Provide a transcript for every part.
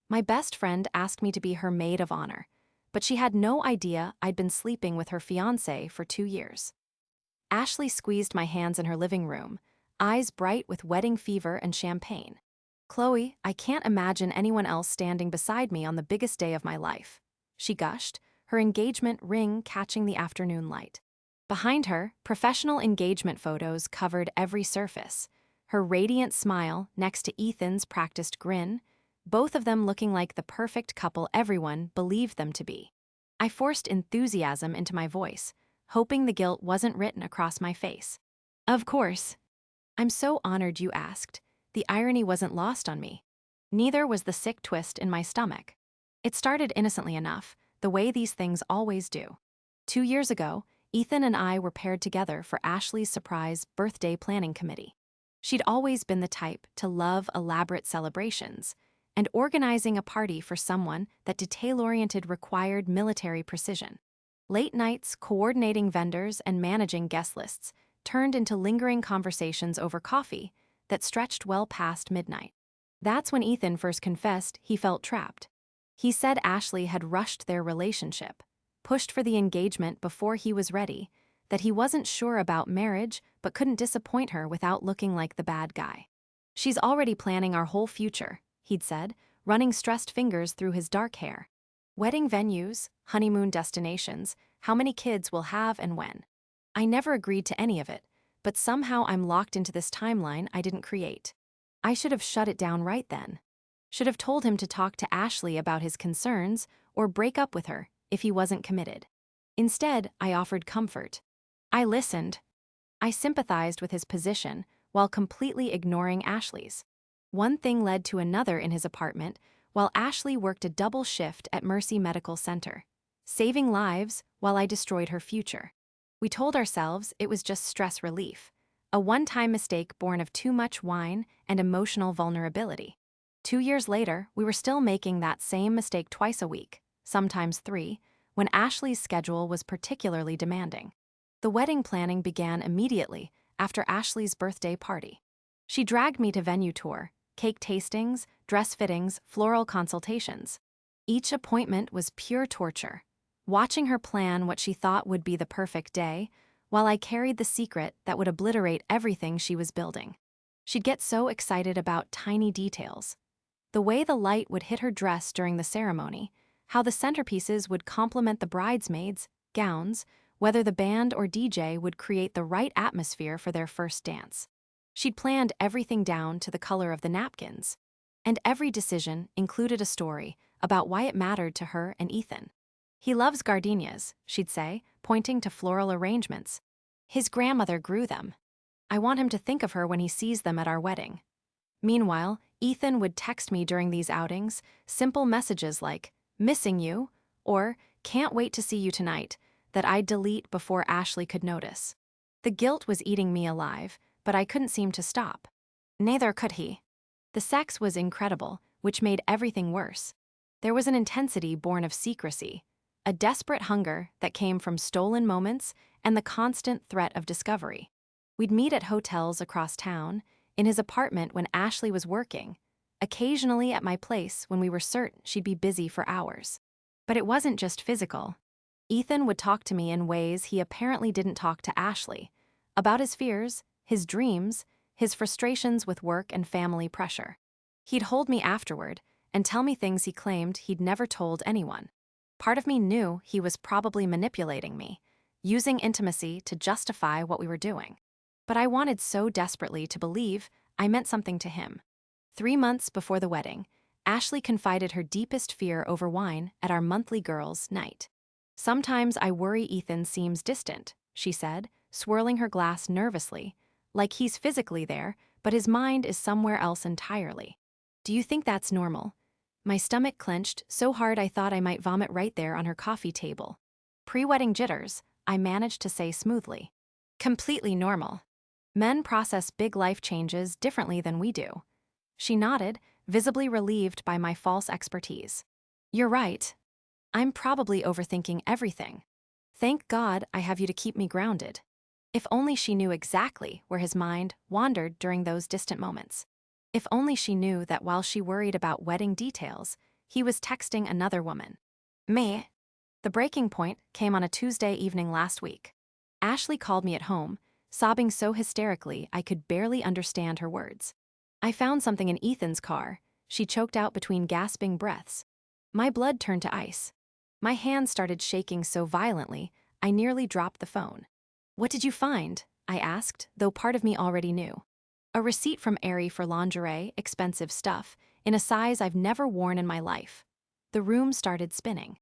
My best friend asked me to be her maid of honor, but she had no idea I'd been sleeping with her fiancé for 2 years. Ashley squeezed my hands in her living room, eyes bright with wedding fever and champagne. "Chloe, I can't imagine anyone else standing beside me on the biggest day of my life," she gushed, her engagement ring catching the afternoon light. Behind her, professional engagement photos covered every surface, her radiant smile next to Ethan's practiced grin, both of them looking like the perfect couple everyone believed them to be. I forced enthusiasm into my voice, hoping the guilt wasn't written across my face. "Of course. I'm so honored you asked." The irony wasn't lost on me. Neither was the sick twist in my stomach. It started innocently enough, the way these things always do. 2 years ago, Ethan and I were paired together for Ashley's surprise birthday planning committee. She'd always been the type to love elaborate celebrations, and organizing a party for someone that detail-oriented required military precision. Late nights coordinating vendors and managing guest lists turned into lingering conversations over coffee that stretched well past midnight. That's when Ethan first confessed he felt trapped. He said Ashley had rushed their relationship, pushed for the engagement before he was ready, that he wasn't sure about marriage but couldn't disappoint her without looking like the bad guy. "She's already planning our whole future," he'd said, running stressed fingers through his dark hair. "Wedding venues, honeymoon destinations, how many kids we'll have and when." I never agreed to any of it, but somehow I'm locked into this timeline I didn't create. I should have shut it down right then. Should have told him to talk to Ashley about his concerns or break up with her if he wasn't committed. Instead, I offered comfort. I listened. I sympathized with his position while completely ignoring Ashley's. One thing led to another in his apartment while Ashley worked a double shift at Mercy Medical Center, saving lives while I destroyed her future. We told ourselves it was just stress relief, a one-time mistake born of too much wine and emotional vulnerability. 2 years later, we were still making that same mistake twice a week, sometimes 3, when Ashley's schedule was particularly demanding. The wedding planning began immediately after Ashley's birthday party. She dragged me to venue tour, cake tastings, dress fittings, floral consultations. Each appointment was pure torture, watching her plan what she thought would be the perfect day, while I carried the secret that would obliterate everything she was building. She'd get so excited about tiny details. The way the light would hit her dress during the ceremony, how the centerpieces would complement the bridesmaids' gowns, whether the band or DJ would create the right atmosphere for their first dance. She'd planned everything down to the color of the napkins, and every decision included a story about why it mattered to her and Ethan. "He loves gardenias," she'd say, pointing to floral arrangements. "His grandmother grew them. I want him to think of her when he sees them at our wedding." Meanwhile, Ethan would text me during these outings, simple messages like, "Missing you," or "Can't wait to see you tonight," that I'd delete before Ashley could notice. The guilt was eating me alive, but I couldn't seem to stop. Neither could he. The sex was incredible, which made everything worse. There was an intensity born of secrecy, a desperate hunger that came from stolen moments and the constant threat of discovery. We'd meet at hotels across town, in his apartment when Ashley was working, occasionally at my place when we were certain she'd be busy for hours. But it wasn't just physical. Ethan would talk to me in ways he apparently didn't talk to Ashley, about his fears, his dreams, his frustrations with work and family pressure. He'd hold me afterward and tell me things he claimed he'd never told anyone. Part of me knew he was probably manipulating me, using intimacy to justify what we were doing. But I wanted so desperately to believe I meant something to him. 3 months before the wedding, Ashley confided her deepest fear over wine at our monthly girls' night. "Sometimes I worry Ethan seems distant," she said, swirling her glass nervously, "like he's physically there, but his mind is somewhere else entirely. Do you think that's normal?" My stomach clenched so hard I thought I might vomit right there on her coffee table. "Pre-wedding jitters," I managed to say smoothly. "Completely normal. Men process big life changes differently than we do." She nodded, visibly relieved by my false expertise. "You're right. I'm probably overthinking everything. Thank God I have you to keep me grounded." If only she knew exactly where his mind wandered during those distant moments. If only she knew that while she worried about wedding details, He was texting another woman. Me. The breaking point came on a Tuesday evening last week. Ashley called me at home, sobbing so hysterically I could barely understand her words. I found something in Ethan's car, she choked out between gasping breaths. My blood turned to ice. My hands started shaking so violently, I nearly dropped the phone. What did you find? I asked, though part of me already knew. A receipt from Aerie for lingerie, expensive stuff, in a size I've never worn in my life. The room started spinning.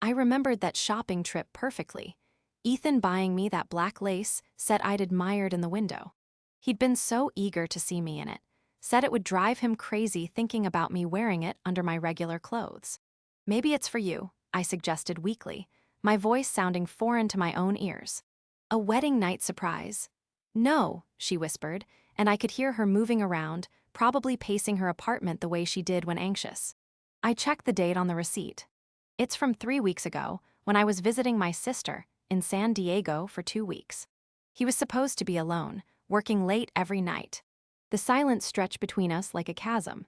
I remembered that shopping trip perfectly. Ethan buying me that black lace set I'd admired in the window. He'd been so eager to see me in it, said it would drive him crazy thinking about me wearing it under my regular clothes. Maybe it's for you, I suggested weakly, my voice sounding foreign to my own ears. A wedding night surprise. No, she whispered, and I could hear her moving around, probably pacing her apartment the way she did when anxious. I checked the date on the receipt. It's from 3 weeks ago, when I was visiting my sister in San Diego for 2 weeks. He was supposed to be alone, working late every night. The silence stretched between us like a chasm.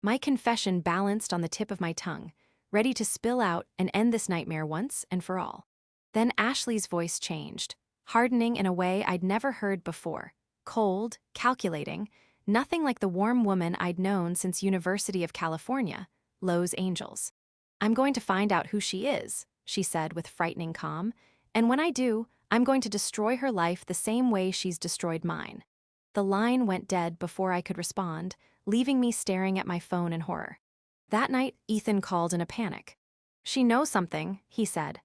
My confession balanced on the tip of my tongue, ready to spill out and end this nightmare once and for all. Then Ashley's voice changed, hardening in a way I'd never heard before. Cold, calculating, nothing like the warm woman I'd known since University of California, Los Angeles. I'm going to find out who she is, she said with frightening calm, and when I do, I'm going to destroy her life the same way she's destroyed mine. The line went dead before I could respond, leaving me staring at my phone in horror. That night, Ethan called in a panic. She knows something, he said.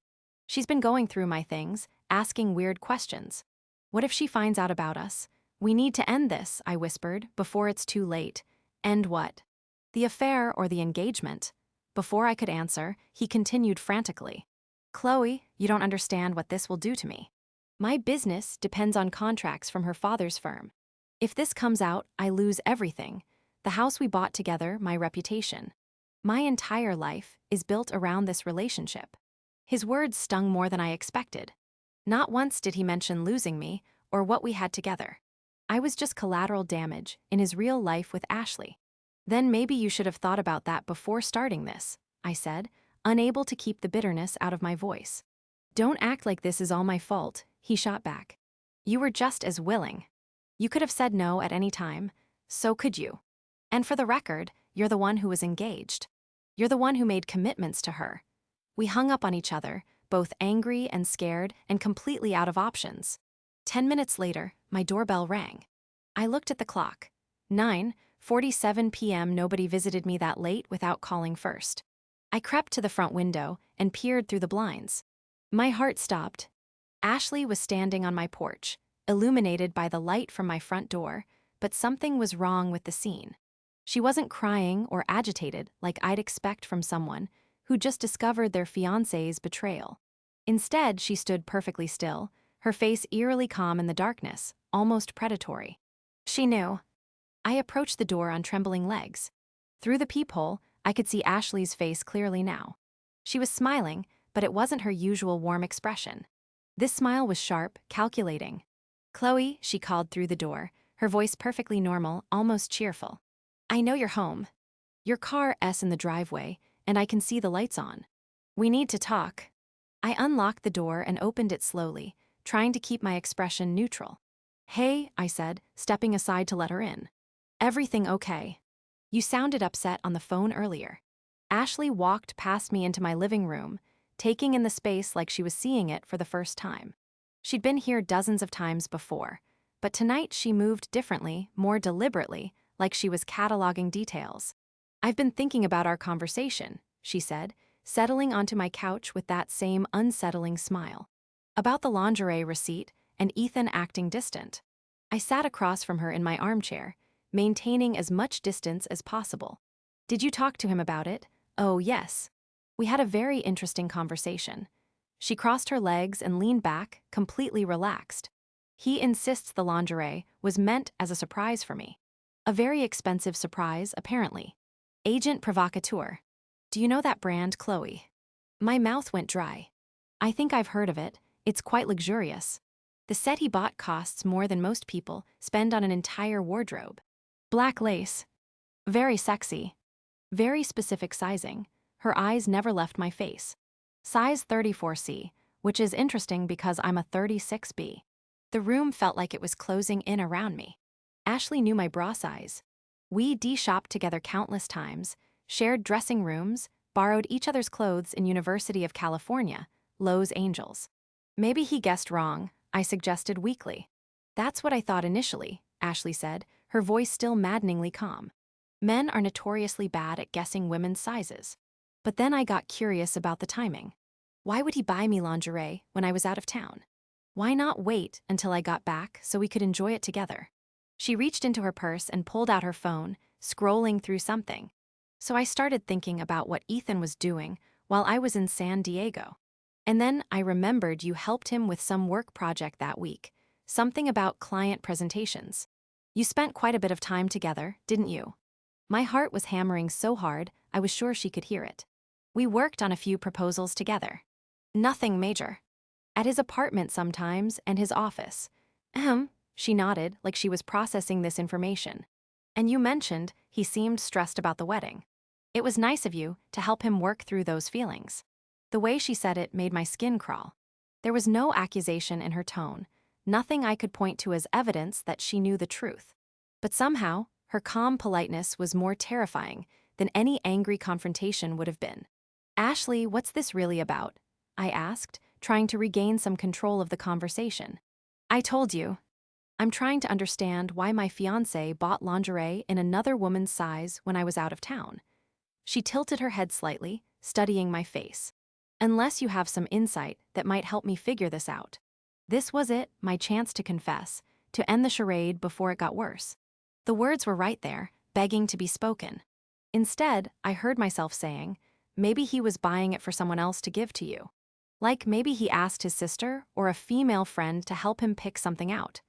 She's been going through my things, asking weird questions. What if she finds out about us? We need to end this, I whispered, before it's too late. End what? The affair or the engagement? Before I could answer, he continued frantically. Chloe, you don't understand what this will do to me. My business depends on contracts from her father's firm. If this comes out, I lose everything. The house we bought together, my reputation. My entire life is built around this relationship. His words stung more than I expected. Not once did he mention losing me or what we had together. I was just collateral damage in his real life with Ashley. Then maybe you should have thought about that before starting this, I said, unable to keep the bitterness out of my voice. Don't act like this is all my fault, he shot back. You were just as willing. You could have said no at any time, so could you. And for the record, you're the one who was engaged. You're the one who made commitments to her. We hung up on each other, both angry and scared and completely out of options. 10 minutes later, my doorbell rang. I looked at the clock. 9:47 p.m. Nobody visited me that late without calling first. I crept to the front window and peered through the blinds. My heart stopped. Ashley was standing on my porch, illuminated by the light from my front door, but something was wrong with the scene. She wasn't crying or agitated like I'd expect from someone who just discovered their fiancé's betrayal. Instead, she stood perfectly still, her face eerily calm in the darkness, almost predatory. She knew. I approached the door on trembling legs. Through the peephole, I could see Ashley's face clearly now. She was smiling, but it wasn't her usual warm expression. This smile was sharp, calculating. Chloe, she called through the door, her voice perfectly normal, almost cheerful. I know you're home. Your car's in the driveway, and I can see the lights on. We need to talk. I unlocked the door and opened it slowly, trying to keep my expression neutral. Hey, I said, stepping aside to let her in. Everything okay? You sounded upset on the phone earlier. Ashley walked past me into my living room, taking in the space like she was seeing it for the first time. She'd been here dozens of times before, but tonight she moved differently, more deliberately, like she was cataloging details. I've been thinking about our conversation, she said, settling onto my couch with that same unsettling smile. About the lingerie receipt and Ethan acting distant. I sat across from her in my armchair, maintaining as much distance as possible. Did you talk to him about it? Oh, yes. We had a very interesting conversation. She crossed her legs and leaned back, completely relaxed. He insists the lingerie was meant as a surprise for me. A very expensive surprise, apparently. Agent provocateur. Do you know that brand, Chloe? My mouth went dry. I think I've heard of it. It's quite luxurious. The set he bought costs more than most people spend on an entire wardrobe. Black lace. Very sexy. Very specific sizing. Her eyes never left my face. Size 34C, which is interesting because I'm a 36B. The room felt like it was closing in around me. Ashley knew my bra size. We shopped together countless times, shared dressing rooms, borrowed each other's clothes in University of California, Los Angeles. Maybe he guessed wrong, I suggested weakly. That's what I thought initially, Ashley said, her voice still maddeningly calm. Men are notoriously bad at guessing women's sizes. But then I got curious about the timing. Why would he buy me lingerie when I was out of town? Why not wait until I got back so we could enjoy it together? She reached into her purse and pulled out her phone, scrolling through something. So I started thinking about what Ethan was doing while I was in San Diego. And then I remembered you helped him with some work project that week, something about client presentations. You spent quite a bit of time together, didn't you? My heart was hammering so hard, I was sure she could hear it. We worked on a few proposals together. Nothing major. At his apartment sometimes and his office. She nodded like she was processing this information. And you mentioned he seemed stressed about the wedding. It was nice of you to help him work through those feelings. The way she said it made my skin crawl. There was no accusation in her tone, nothing I could point to as evidence that she knew the truth. But somehow, her calm politeness was more terrifying than any angry confrontation would have been. Ashley, what's this really about? I asked, trying to regain some control of the conversation. I told you. I'm trying to understand why my fiancé bought lingerie in another woman's size when I was out of town. She tilted her head slightly, studying my face. Unless you have some insight that might help me figure this out. This was it, my chance to confess, to end the charade before it got worse. The words were right there, begging to be spoken. Instead, I heard myself saying, maybe he was buying it for someone else to give to you. Like maybe he asked his sister or a female friend to help him pick something out.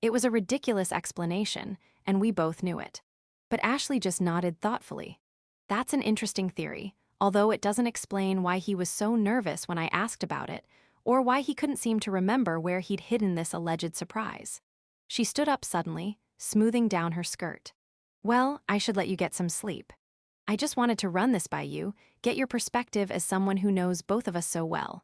It was a ridiculous explanation, and we both knew it. But Ashley just nodded thoughtfully. That's an interesting theory, although it doesn't explain why he was so nervous when I asked about it, or why he couldn't seem to remember where he'd hidden this alleged surprise. She stood up suddenly, smoothing down her skirt. Well, I should let you get some sleep. I just wanted to run this by you, get your perspective as someone who knows both of us so well.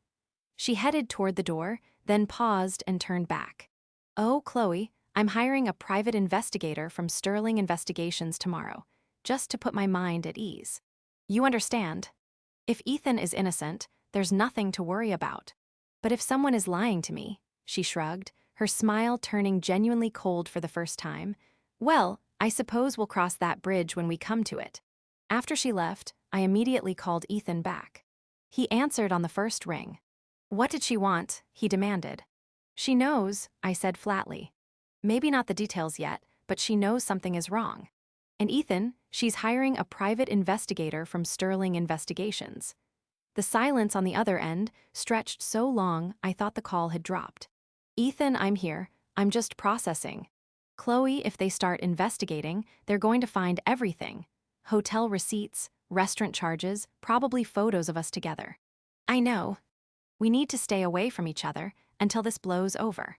She headed toward the door, then paused and turned back. Oh, Chloe, I'm hiring a private investigator from Sterling Investigations tomorrow, just to put my mind at ease. You understand? If Ethan is innocent, there's nothing to worry about. But if someone is lying to me, she shrugged, her smile turning genuinely cold for the first time, well, I suppose we'll cross that bridge when we come to it. After she left, I immediately called Ethan back. He answered on the first ring. What did she want? He demanded. She knows, I said flatly. Maybe not the details yet, but she knows something is wrong. And Ethan, she's hiring a private investigator from Sterling Investigations. The silence on the other end stretched so long I thought the call had dropped. Ethan, I'm here. I'm just processing. Chloe, if they start investigating, they're going to find everything. Hotel receipts, restaurant charges, probably photos of us together. I know. We need to stay away from each other until this blows over.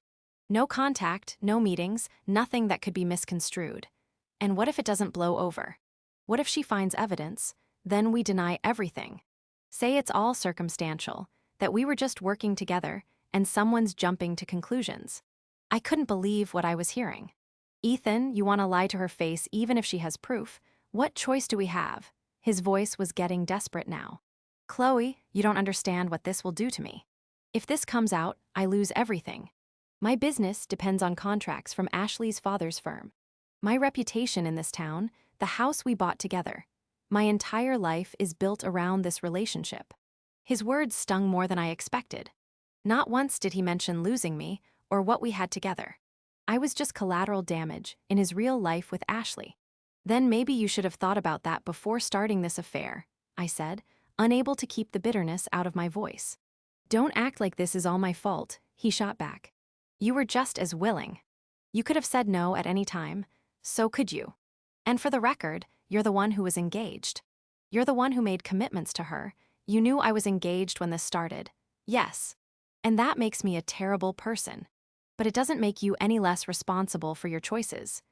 No contact, no meetings, nothing that could be misconstrued. And what if it doesn't blow over? What if she finds evidence? Then we deny everything. Say it's all circumstantial, that we were just working together, and someone's jumping to conclusions. I couldn't believe what I was hearing. Ethan, you want to lie to her face even if she has proof. What choice do we have? His voice was getting desperate now. Chloe, you don't understand what this will do to me. If this comes out, I lose everything. My business depends on contracts from Ashley's father's firm. My reputation in this town, the house we bought together. My entire life is built around this relationship. His words stung more than I expected. Not once did he mention losing me or what we had together. I was just collateral damage in his real life with Ashley. Then maybe you should have thought about that before starting this affair, I said, unable to keep the bitterness out of my voice. Don't act like this is all my fault, he shot back. You were just as willing. You could have said no at any time, so could you. And for the record, you're the one who was engaged. You're the one who made commitments to her. You knew I was engaged when this started. Yes. And that makes me a terrible person. But it doesn't make you any less responsible for your choices.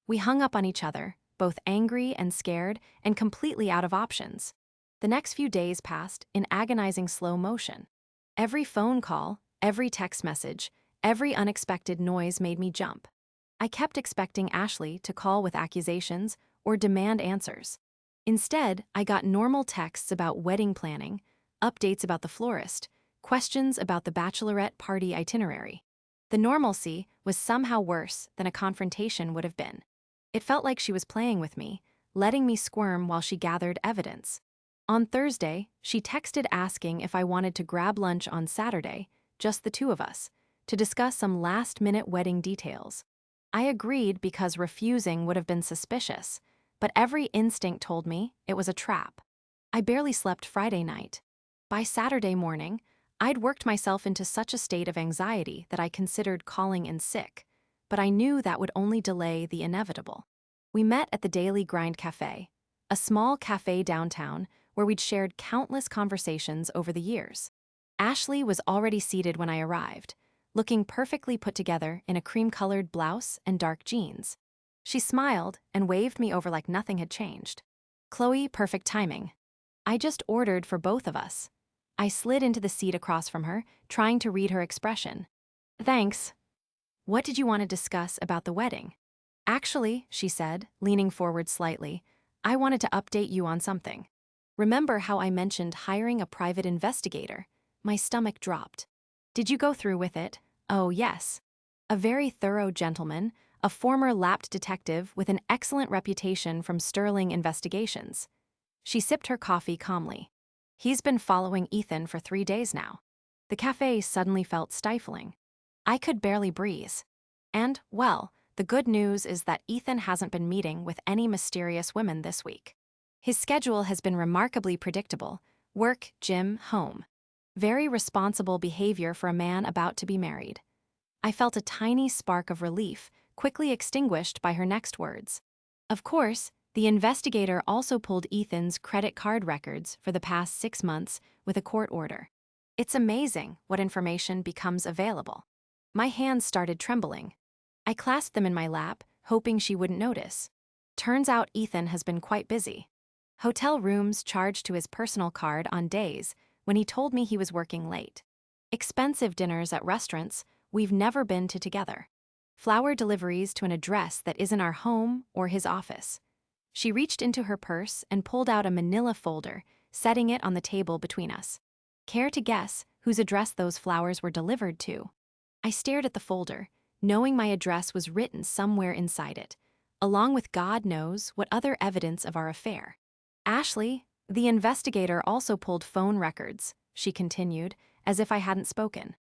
We hung up on each other, both angry and scared and completely out of options. The next few days passed in agonizing slow motion. Every phone call, every text message, every unexpected noise made me jump. I kept expecting Ashley to call with accusations or demand answers. Instead, I got normal texts about wedding planning, updates about the florist, questions about the bachelorette party itinerary. The normalcy was somehow worse than a confrontation would have been. It felt like she was playing with me, letting me squirm while she gathered evidence. On Thursday, she texted asking if I wanted to grab lunch on Saturday, just the two of us, to discuss some last-minute wedding details. I agreed because refusing would have been suspicious, but every instinct told me it was a trap. I barely slept Friday night. By Saturday morning, I'd worked myself into such a state of anxiety that I considered calling in sick, but I knew that would only delay the inevitable. We met at the Daily Grind Cafe, a small cafe downtown where we'd shared countless conversations over the years. Ashley was already seated when I arrived, looking perfectly put together in a cream-colored blouse and dark jeans. She smiled and waved me over like nothing had changed. "Chloe, perfect timing. I just ordered for both of us." I slid into the seat across from her, trying to read her expression. "Thanks. What did you want to discuss about the wedding?" "Actually," she said, leaning forward slightly, "I wanted to update you on something. Remember how I mentioned hiring a private investigator?" My stomach dropped. "Did you go through with it?" "Oh, yes. A very thorough gentleman, a former lapped detective with an excellent reputation from Sterling Investigations." She sipped her coffee calmly. "He's been following Ethan for 3 days now." The cafe suddenly felt stifling. I could barely breathe. And, well, the good news is that Ethan hasn't been meeting with any mysterious women this week. His schedule has been remarkably predictable: work, gym, home. Very responsible behavior for a man about to be married. I felt a tiny spark of relief, quickly extinguished by her next words. Of course, the investigator also pulled Ethan's credit card records for the past 6 months with a court order. It's amazing what information becomes available. My hands started trembling. I clasped them in my lap, hoping she wouldn't notice. Turns out Ethan has been quite busy. Hotel rooms charged to his personal card on days when he told me he was working late. Expensive dinners at restaurants we've never been to together. Flower deliveries to an address that isn't our home or his office. She reached into her purse and pulled out a manila folder, setting it on the table between us. Care to guess whose address those flowers were delivered to? I stared at the folder, knowing my address was written somewhere inside it, along with God knows what other evidence of our affair. "Ashley, the investigator also pulled phone records," she continued, as if I hadn't spoken.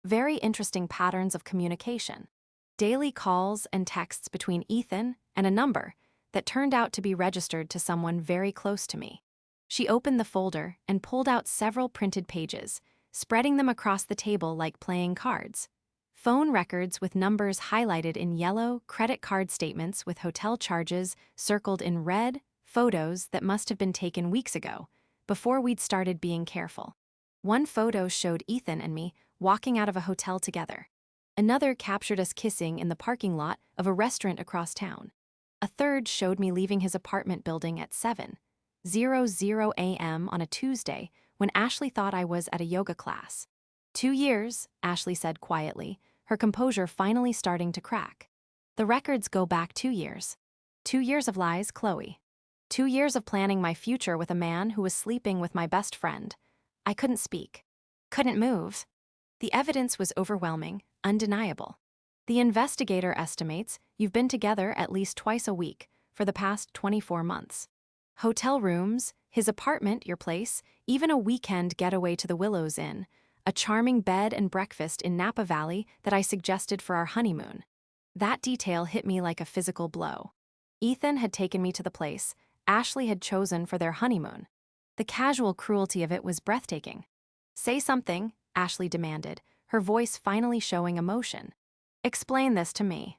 "Very interesting patterns of communication. Daily calls and texts between Ethan and a number that turned out to be registered to someone very close to me." She opened the folder and pulled out several printed pages, spreading them across the table like playing cards. Phone records with numbers highlighted in yellow, credit card statements with hotel charges circled in red, photos that must have been taken weeks ago, before we'd started being careful. One photo showed Ethan and me walking out of a hotel together. Another captured us kissing in the parking lot of a restaurant across town. A third showed me leaving his apartment building at 7:00 a.m. on a Tuesday when Ashley thought I was at a yoga class. 2 years, Ashley said quietly, her composure finally starting to crack. "The records go back 2 years. 2 years of lies, Chloe. 2 years of planning my future with a man who was sleeping with my best friend." I couldn't speak. Couldn't move. The evidence was overwhelming, undeniable. "The investigator estimates you've been together at least twice a week for the past 24 months. Hotel rooms, his apartment, your place, even a weekend getaway to the Willows Inn, a charming bed and breakfast in Napa Valley that I suggested for our honeymoon." That detail hit me like a physical blow. Ethan had taken me to the place Ashley had chosen for their honeymoon. The casual cruelty of it was breathtaking. "Say something," Ashley demanded, her voice finally showing emotion. "Explain this to me.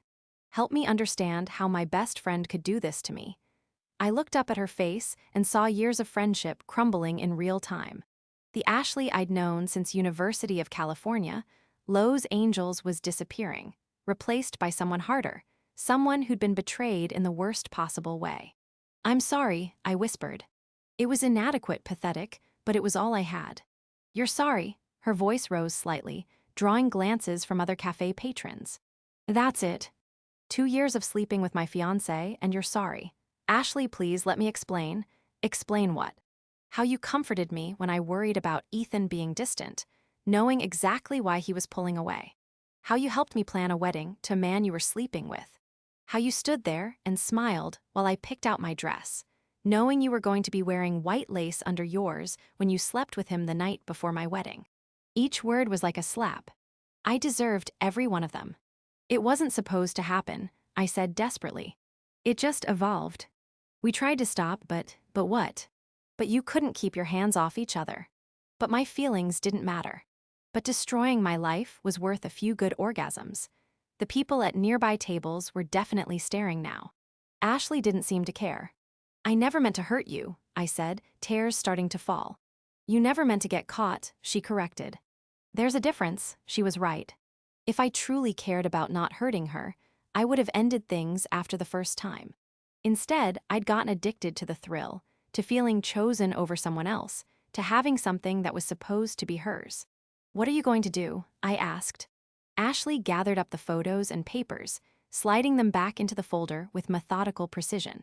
Help me understand how my best friend could do this to me." I looked up at her face and saw years of friendship crumbling in real time. The Ashley I'd known since University of California, Los Angeles, was disappearing, replaced by someone harder, someone who'd been betrayed in the worst possible way. "I'm sorry," I whispered. It was inadequate, pathetic, but it was all I had. You're sorry. Her voice rose slightly, drawing glances from other cafe patrons. That's it. 2 years of sleeping with my fiancé, and you're sorry. Ashley, please let me explain. Explain what? How you comforted me when I worried about Ethan being distant, knowing exactly why he was pulling away. How you helped me plan a wedding to a man you were sleeping with. How you stood there and smiled while I picked out my dress, knowing you were going to be wearing white lace under yours when you slept with him the night before my wedding. Each word was like a slap. I deserved every one of them. It wasn't supposed to happen, I said desperately. It just evolved. We tried to stop, but what? But you couldn't keep your hands off each other. But my feelings didn't matter. But destroying my life was worth a few good orgasms. The people at nearby tables were definitely staring now. Ashley didn't seem to care. I never meant to hurt you, I said, tears starting to fall. You never meant to get caught, she corrected. There's a difference, she was right. If I truly cared about not hurting her, I would have ended things after the first time. Instead, I'd gotten addicted to the thrill, to feeling chosen over someone else, to having something that was supposed to be hers. What are you going to do? I asked. Ashley gathered up the photos and papers, sliding them back into the folder with methodical precision.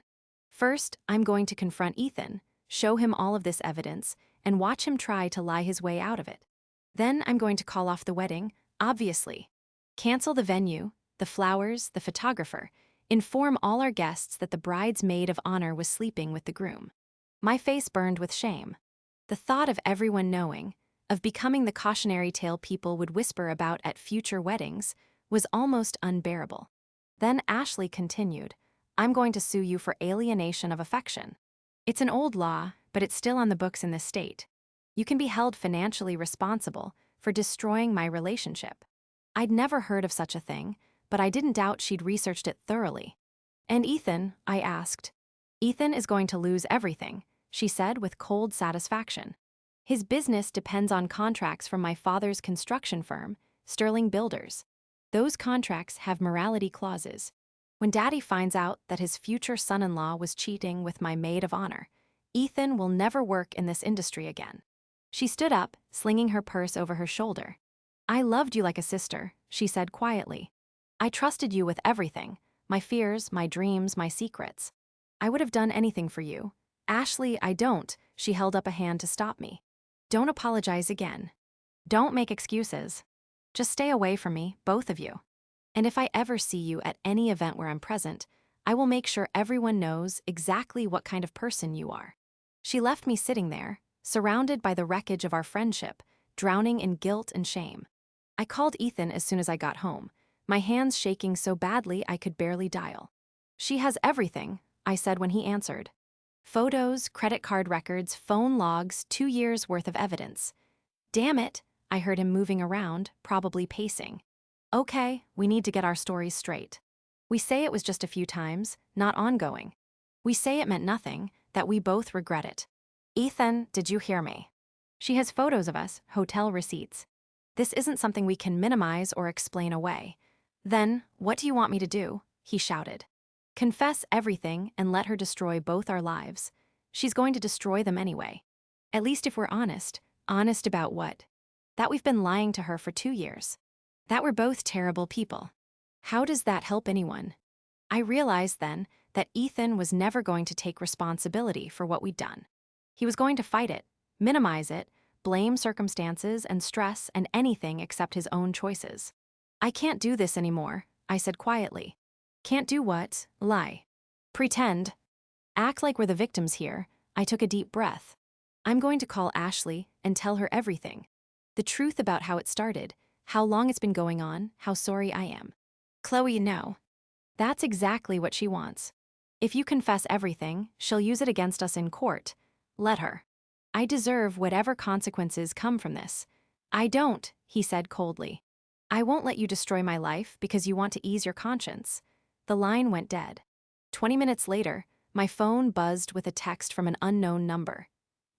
First, I'm going to confront Ethan, show him all of this evidence, and watch him try to lie his way out of it. Then I'm going to call off the wedding, obviously. Cancel the venue, the flowers, the photographer, inform all our guests that the bride's maid of honor was sleeping with the groom. My face burned with shame. The thought of everyone knowing, of becoming the cautionary tale people would whisper about at future weddings, was almost unbearable. Then Ashley continued, I'm going to sue you for alienation of affection. It's an old law, but it's still on the books in this state. You can be held financially responsible for destroying my relationship. I'd never heard of such a thing, but I didn't doubt she'd researched it thoroughly. And Ethan, I asked. Ethan is going to lose everything, she said with cold satisfaction. His business depends on contracts from my father's construction firm, Sterling Builders. Those contracts have morality clauses. When Daddy finds out that his future son-in-law was cheating with my maid of honor, Ethan will never work in this industry again. She stood up, slinging her purse over her shoulder. I loved you like a sister, she said quietly. I trusted you with everything, my fears, my dreams, my secrets. I would have done anything for you. Ashley, I don't, she held up a hand to stop me. Don't apologize again. Don't make excuses. Just stay away from me, both of you. And if I ever see you at any event where I'm present, I will make sure everyone knows exactly what kind of person you are. She left me sitting there, surrounded by the wreckage of our friendship, drowning in guilt and shame. I called Ethan as soon as I got home, my hands shaking so badly I could barely dial. She has everything, I said when he answered. Photos, credit card records, phone logs, 2 years' worth of evidence. Damn it, I heard him moving around, probably pacing. Okay, we need to get our stories straight. We say it was just a few times, not ongoing. We say it meant nothing, that we both regret it. Ethan, did you hear me? She has photos of us, hotel receipts. This isn't something we can minimize or explain away. Then, what do you want me to do? He shouted. Confess everything and let her destroy both our lives. She's going to destroy them anyway. At least if we're honest. Honest about what? That we've been lying to her for 2 years. That we're both terrible people. How does that help anyone? I realized then that Ethan was never going to take responsibility for what we'd done. He was going to fight it, minimize it, blame circumstances and stress and anything except his own choices. I can't do this anymore, I said quietly. Can't do what? Lie. Pretend. Act like we're the victims here. I took a deep breath. I'm going to call Ashley and tell her everything. The truth about how it started, how long it's been going on, how sorry I am. Chloe, no. That's exactly what she wants. If you confess everything, she'll use it against us in court. Let her. I deserve whatever consequences come from this. I don't, he said coldly. I won't let you destroy my life because you want to ease your conscience. The line went dead. 20 minutes later, my phone buzzed with a text from an unknown number.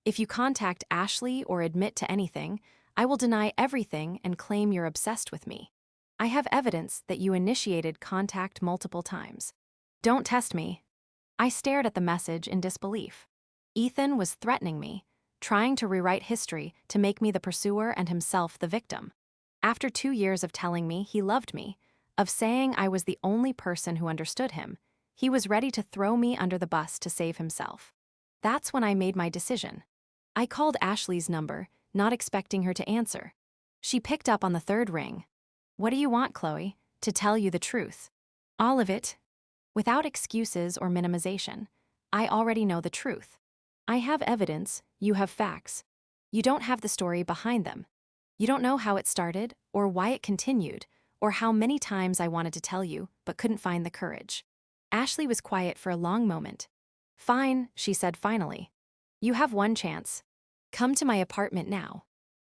If you contact Ashley or admit to anything, I will deny everything and claim you're obsessed with me. I have evidence that you initiated contact multiple times. Don't test me. I stared at the message in disbelief. Ethan was threatening me, trying to rewrite history to make me the pursuer and himself the victim. After 2 years of telling me he loved me, of saying I was the only person who understood him, he was ready to throw me under the bus to save himself. That's when I made my decision. I called Ashley's number, not expecting her to answer. She picked up on the third ring. "What do you want, Chloe?" "To tell you the truth. All of it." Without excuses or minimization. "I already know the truth. I have evidence, you have facts. You don't have the story behind them. You don't know how it started, or why it continued, or how many times I wanted to tell you, but couldn't find the courage." Ashley was quiet for a long moment. "Fine," she said finally. "You have one chance. Come to my apartment now.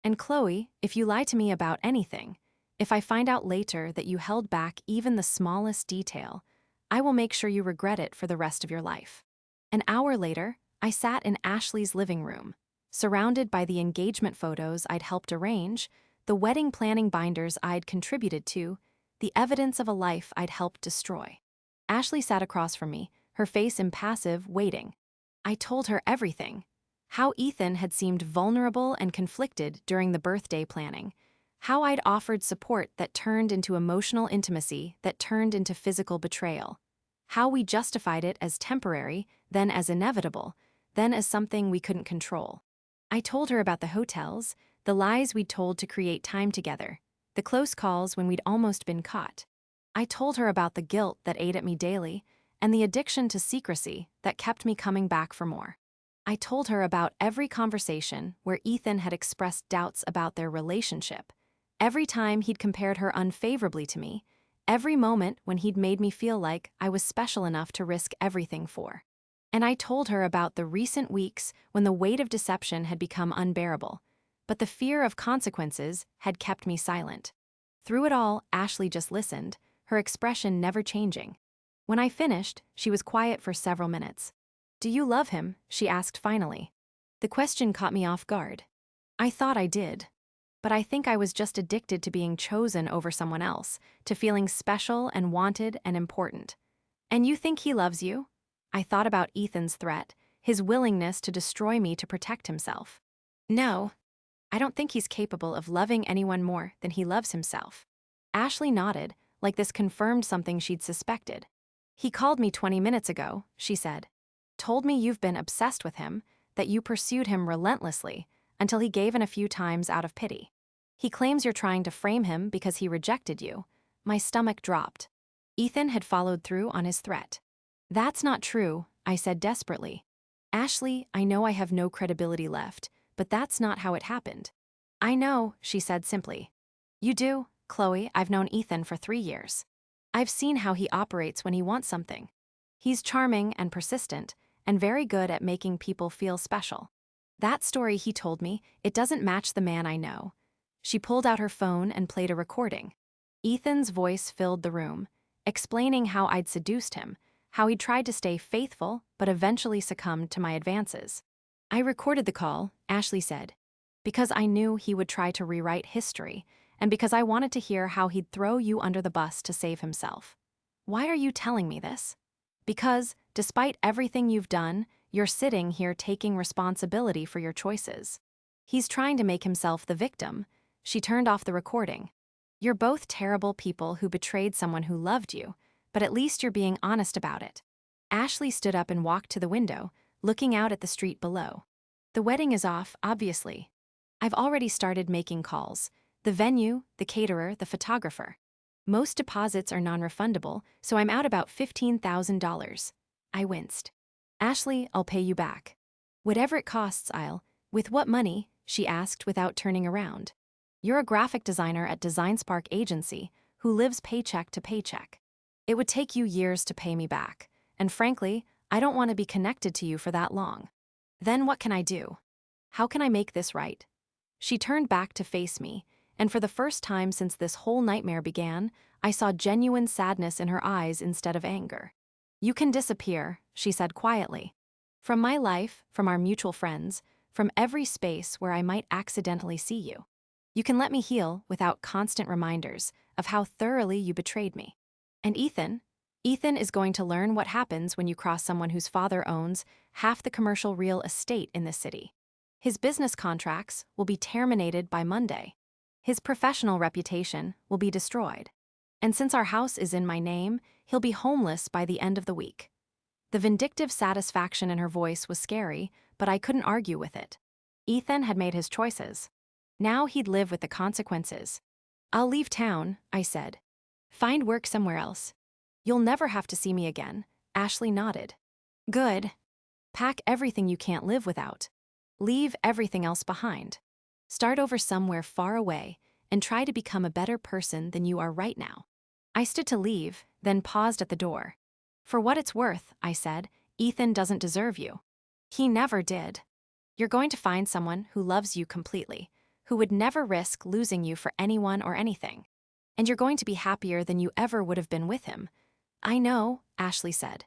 And Chloe, if you lie to me about anything, if I find out later that you held back even the smallest detail, I will make sure you regret it for the rest of your life." An hour later, I sat in Ashley's living room, surrounded by the engagement photos I'd helped arrange, the wedding planning binders I'd contributed to, the evidence of a life I'd helped destroy. Ashley sat across from me, her face impassive, waiting. I told her everything. How Ethan had seemed vulnerable and conflicted during the birthday planning. How I'd offered support that turned into emotional intimacy that turned into physical betrayal. How we justified it as temporary, then as inevitable, then as something we couldn't control. I told her about the hotels, the lies we'd told to create time together, the close calls when we'd almost been caught. I told her about the guilt that ate at me daily, and the addiction to secrecy that kept me coming back for more. I told her about every conversation where Ethan had expressed doubts about their relationship, every time he'd compared her unfavorably to me, every moment when he'd made me feel like I was special enough to risk everything for. And I told her about the recent weeks when the weight of deception had become unbearable, but the fear of consequences had kept me silent. Through it all, Ashley just listened, her expression never changing. When I finished, she was quiet for several minutes. "Do you love him?" she asked finally. The question caught me off guard. I thought I did. But I think I was just addicted to being chosen over someone else, to feeling special and wanted and important. "And you think he loves you?" I thought about Ethan's threat, his willingness to destroy me to protect himself. "No, I don't think he's capable of loving anyone more than he loves himself." Ashley nodded, like this confirmed something she'd suspected. "He called me 20 minutes ago," she said. "Told me you've been obsessed with him, that you pursued him relentlessly, until he gave in a few times out of pity. He claims you're trying to frame him because he rejected you." My stomach dropped. Ethan had followed through on his threat. "That's not true," I said desperately. "Ashley, I know I have no credibility left, but that's not how it happened." "I know," she said simply. "You do, Chloe. I've known Ethan for 3 years. I've seen how he operates when he wants something. He's charming and persistent, and very good at making people feel special. That story he told me, it doesn't match the man I know." She pulled out her phone and played a recording. Ethan's voice filled the room, explaining how I'd seduced him, how he'd tried to stay faithful but eventually succumbed to my advances. "I recorded the call," Ashley said, "because I knew he would try to rewrite history, and because I wanted to hear how he'd throw you under the bus to save himself." "Why are you telling me this?" "Because, despite everything you've done, you're sitting here taking responsibility for your choices. He's trying to make himself the victim." She turned off the recording. "You're both terrible people who betrayed someone who loved you, but at least you're being honest about it." Ashley stood up and walked to the window, looking out at the street below. "The wedding is off, obviously. I've already started making calls. The venue, the caterer, the photographer. Most deposits are non-refundable, so I'm out about $15,000. I winced. "Ashley, I'll pay you back." "Whatever it costs, I'll." "With what money?" she asked without turning around. "You're a graphic designer at Design Spark Agency who lives paycheck to paycheck. It would take you years to pay me back, and frankly, I don't want to be connected to you for that long." "Then what can I do? How can I make this right?" She turned back to face me, and for the first time since this whole nightmare began, I saw genuine sadness in her eyes instead of anger. "You can disappear," she said quietly. "From my life, from our mutual friends, from every space where I might accidentally see you. You can let me heal without constant reminders of how thoroughly you betrayed me. And Ethan, Ethan is going to learn what happens when you cross someone whose father owns half the commercial real estate in this city. His business contracts will be terminated by Monday. His professional reputation will be destroyed. And since our house is in my name, he'll be homeless by the end of the week. The vindictive satisfaction in her voice was scary, but I couldn't argue with it. Ethan had made his choices. Now he'd live with the consequences. I'll leave town, I said. Find work somewhere else. You'll never have to see me again. Ashley nodded. Good. Pack everything you can't live without. Leave everything else behind. Start over somewhere far away and try to become a better person than you are right now. I stood to leave, then paused at the door. For what it's worth, I said, Ethan doesn't deserve you. He never did. You're going to find someone who loves you completely, who would never risk losing you for anyone or anything. And you're going to be happier than you ever would have been with him. I know, Ashley said.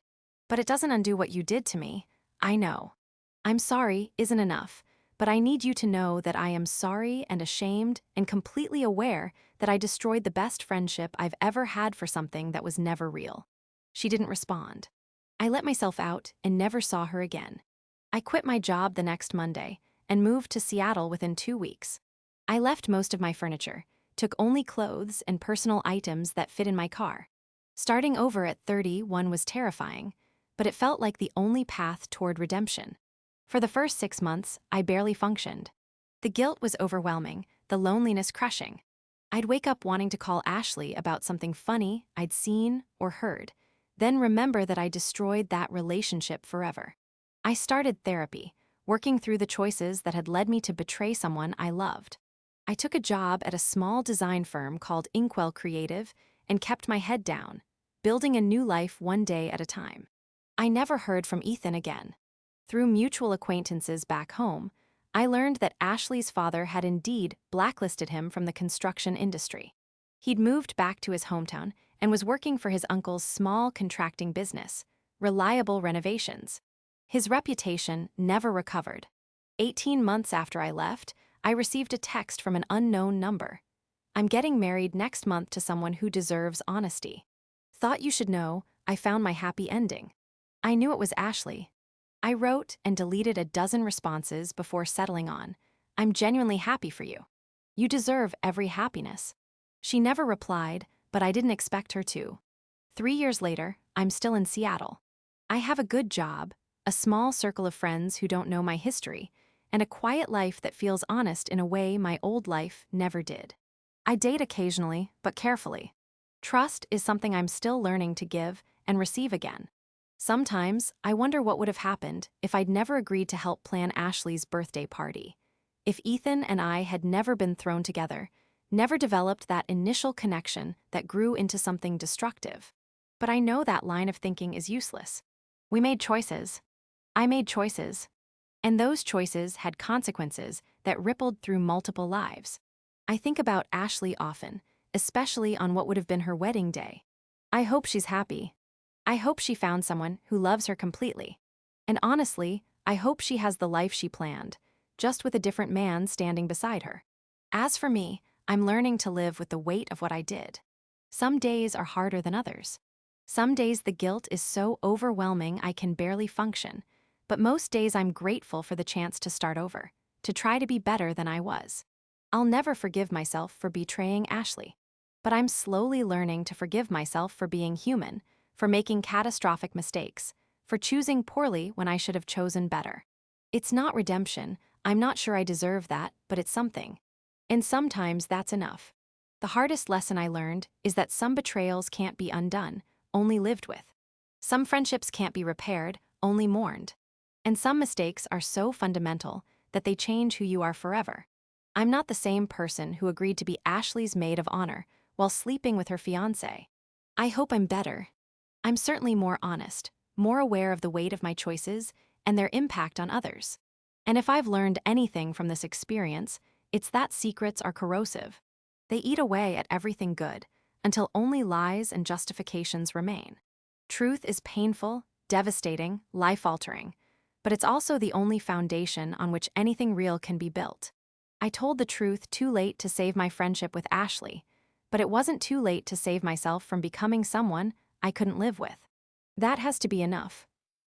But it doesn't undo what you did to me. I know. I'm sorry isn't enough, but I need you to know that I am sorry and ashamed and completely aware that I destroyed the best friendship I've ever had for something that was never real. She didn't respond. I let myself out and never saw her again. I quit my job the next Monday and moved to Seattle within 2 weeks. I left most of my furniture, took only clothes and personal items that fit in my car. Starting over at 31 was terrifying, but it felt like the only path toward redemption. For the first 6 months, I barely functioned. The guilt was overwhelming, the loneliness crushing. I'd wake up wanting to call Ashley about something funny I'd seen or heard, then remember that I destroyed that relationship forever. I started therapy, working through the choices that had led me to betray someone I loved. I took a job at a small design firm called Inkwell Creative and kept my head down, building a new life one day at a time. I never heard from Ethan again. Through mutual acquaintances back home, I learned that Ashley's father had indeed blacklisted him from the construction industry. He'd moved back to his hometown and was working for his uncle's small contracting business, Reliable Renovations. His reputation never recovered. 18 months after I left, I received a text from an unknown number. I'm getting married next month to someone who deserves honesty. Thought you should know, I found my happy ending. I knew it was Ashley. I wrote and deleted a dozen responses before settling on, I'm genuinely happy for you. You deserve every happiness. She never replied, but I didn't expect her to. 3 years later, I'm still in Seattle. I have a good job, a small circle of friends who don't know my history, and a quiet life that feels honest in a way my old life never did. I date occasionally, but carefully. Trust is something I'm still learning to give and receive again. Sometimes, I wonder what would have happened if I'd never agreed to help plan Ashley's birthday party. If Ethan and I had never been thrown together, never developed that initial connection that grew into something destructive. But I know that line of thinking is useless. We made choices. I made choices. And those choices had consequences that rippled through multiple lives. I think about Ashley often, especially on what would have been her wedding day. I hope she's happy. I hope she found someone who loves her completely. And honestly, I hope she has the life she planned, just with a different man standing beside her. As for me, I'm learning to live with the weight of what I did. Some days are harder than others. Some days the guilt is so overwhelming I can barely function, but most days I'm grateful for the chance to start over, to try to be better than I was. I'll never forgive myself for betraying Ashley, but I'm slowly learning to forgive myself for being human, for making catastrophic mistakes, for choosing poorly when I should have chosen better. It's not redemption, I'm not sure I deserve that, but it's something. And sometimes that's enough. The hardest lesson I learned is that some betrayals can't be undone, only lived with. Some friendships can't be repaired, only mourned. And some mistakes are so fundamental that they change who you are forever. I'm not the same person who agreed to be Ashley's maid of honor while sleeping with her fiancé. I hope I'm better. I'm certainly more honest, more aware of the weight of my choices and their impact on others. And if I've learned anything from this experience, it's that secrets are corrosive. They eat away at everything good until only lies and justifications remain. Truth is painful, devastating, life-altering, but it's also the only foundation on which anything real can be built. I told the truth too late to save my friendship with Ashley, but it wasn't too late to save myself from becoming someone I couldn't live with. That has to be enough.